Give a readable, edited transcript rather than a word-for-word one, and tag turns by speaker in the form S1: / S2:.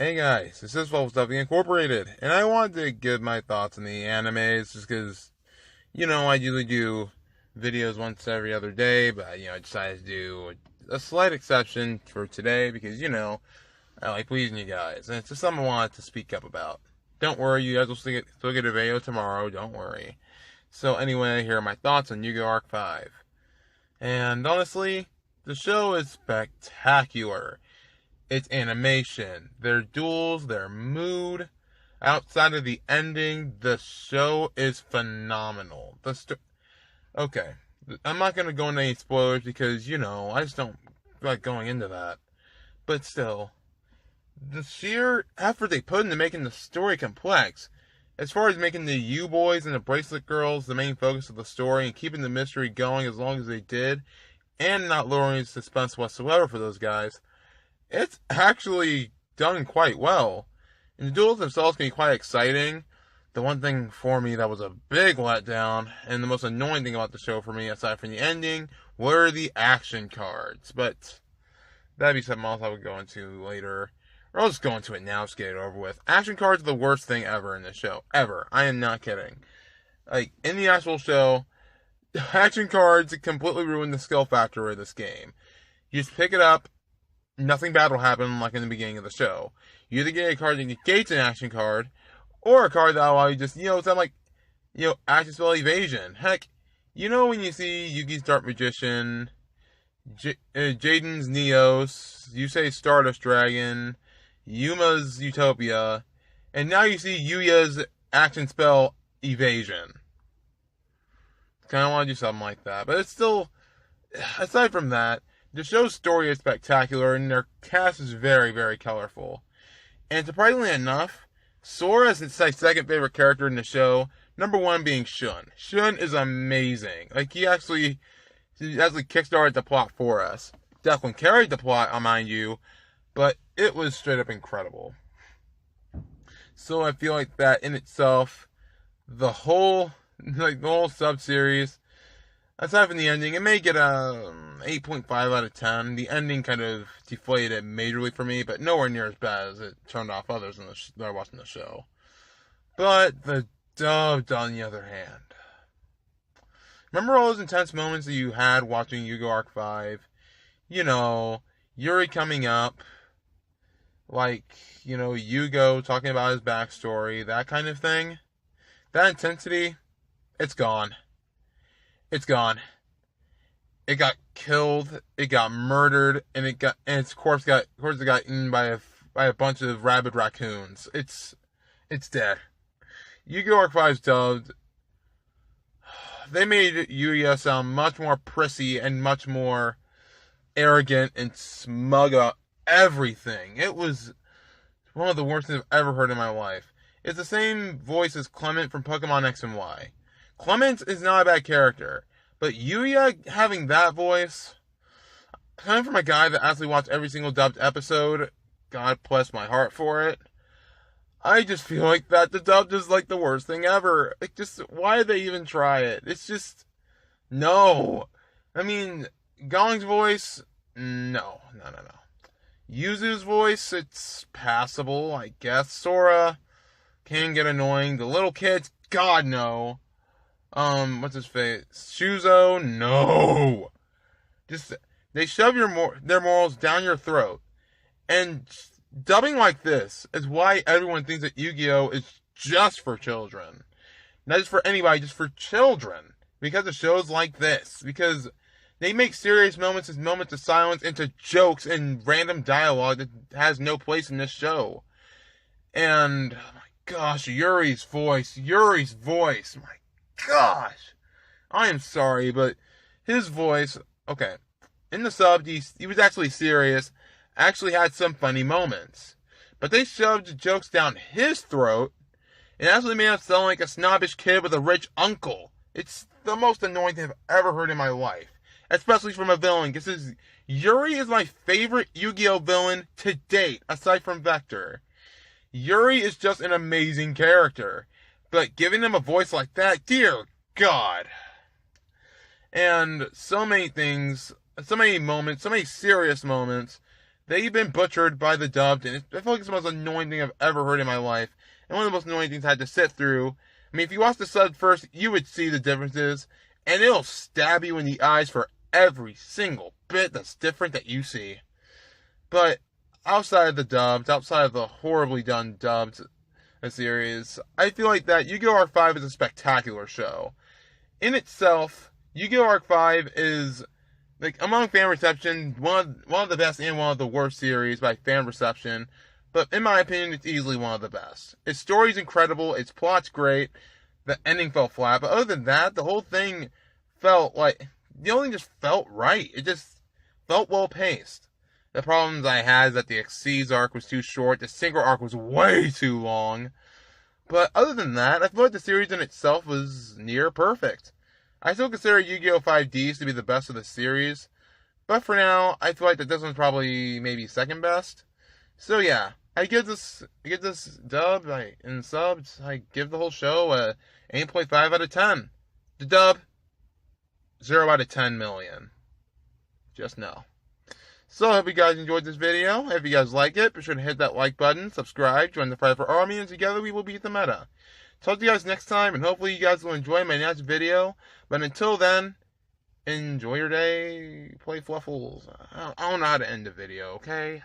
S1: Hey guys, this is Full Stuffing Incorporated, and I wanted to give my thoughts on the animes just because, I usually do videos once every other day, but, I decided to do a slight exception for today because, I like pleasing you guys, and it's just something I wanted to speak up about. Don't worry, you guys will still get a video tomorrow, don't worry. So anyway, here are my thoughts on Yu-Gi-Oh! Arc 5. And honestly, the show is spectacular. Its animation, their duels, their mood. Outside of the ending, the show is phenomenal. Okay, I'm not going to go into any spoilers because, I just don't like going into that. But still, the sheer effort they put into making the story complex, as far as making the U-Boys and the Bracelet Girls the main focus of the story and keeping the mystery going as long as they did, and not lowering suspense whatsoever for those guys, it's actually done quite well. And the duels themselves can be quite exciting. The one thing for me that was a big letdown, and the most annoying thing about the show for me, aside from the ending, were the action cards. But that'd be something else I would go into later. Or I'll just go into it now, just get it over with. Action cards are the worst thing ever in this show. Ever. I am not kidding. Like, in the actual show, action cards completely ruin the skill factor of this game. You just pick it up, nothing bad will happen like in the beginning of the show. You either get a card that negates an action card, or a card that will allow you just, something like, action spell evasion. Heck, when you see Yugi's Dark Magician, Jaden's Neos, Yusei's Stardust Dragon, Yuma's Utopia, and now you see Yuya's action spell evasion. Kind of want to do something like that, but it's still, aside from that, the show's story is spectacular, and their cast is very, very colorful. And surprisingly enough, Sora is my second favorite character in the show, number one being Shun. Shun is amazing. Like, he actually kickstarted the plot for us. Definitely carried the plot, mind you, but it was straight up incredible. So I feel like that in itself, the whole sub-series, aside from the ending, it may get a 8.5 out of 10. The ending kind of deflated it majorly for me, but nowhere near as bad as it turned off others that are watching the show. But the dub, on the other hand. Remember all those intense moments that you had watching Yu-Gi-Oh! Arc 5? Yuri coming up, Yugo talking about his backstory, that kind of thing. That intensity, it's gone. It's gone. It got killed. It got murdered, and its corpse got eaten by a bunch of rabid raccoons. It's dead. Yu-Gi-Oh! Arc 5's dubbed. They made Yuya sound much more prissy and much more arrogant and smug about everything. It was one of the worst things I've ever heard in my life. It's the same voice as Clement from Pokemon X and Y. Clement is not a bad character, but Yuya having that voice, coming from a guy that actually watched every single dubbed episode, God bless my heart for it, I just feel like that the dubbed is like the worst thing ever. Why did they even try it? It's just, no. I mean, Gong's voice, no. Yuzu's voice, it's passable, I guess. Sora can get annoying. The little kids, God no. What's his face? Shuzo, no. They shove their morals down your throat. And dubbing like this is why everyone thinks that Yu-Gi-Oh! Is just for children. Not just for anybody, just for children. Because of shows like this. Because they make serious moments as moments of silence into jokes and random dialogue that has no place in this show. And, oh my gosh, Yuri's voice. My gosh. I am sorry, but his voice, okay, in the sub, he was actually serious, actually had some funny moments. But they shoved jokes down his throat, and actually made him sound like a snobbish kid with a rich uncle. It's the most annoying thing I've ever heard in my life. Especially from a villain, because Yuri is my favorite Yu-Gi-Oh! Villain to date, aside from Vector. Yuri is just an amazing character. But giving him a voice like that, dear God. And so many things, so many moments, so many serious moments they've been butchered by the dubbed, and I feel like it's the most annoying thing I've ever heard in my life, and one of the most annoying things I had to sit through. I mean, if you watch the sub first, you would see the differences, and it'll stab you in the eyes for every single bit that's different that you see. But outside of the dubbed, outside of the horribly done dubbed series, I feel like that Yu-Gi-Oh! Arc 5 is a spectacular show. In itself, Yu-Gi-Oh! Arc 5 is, like, among fan reception, one of the best and one of the worst series by fan reception. But in my opinion, it's easily one of the best. Its story's incredible, its plot's great, the ending fell flat, but other than that, the whole thing felt like, the only thing just felt right. It just felt well paced. The problems I had is that the Xyz arc was too short, the Synchro arc was way too long. But other than that, I feel like the series in itself was near perfect. I still consider Yu-Gi-Oh! 5Ds to be the best of the series, but for now, I feel like that this one's probably maybe second best. So yeah, I give this dub in subs, I give the whole show a 8.5 out of 10. The dub, 0 out of 10 million. Just know. So, I hope you guys enjoyed this video. If you guys like it, be sure to hit that like button, subscribe, join the Fight for Army, and together we will beat the meta. Talk to you guys next time, and hopefully you guys will enjoy my next video. But until then, enjoy your day, play Fluffles. I don't know how to end the video, okay?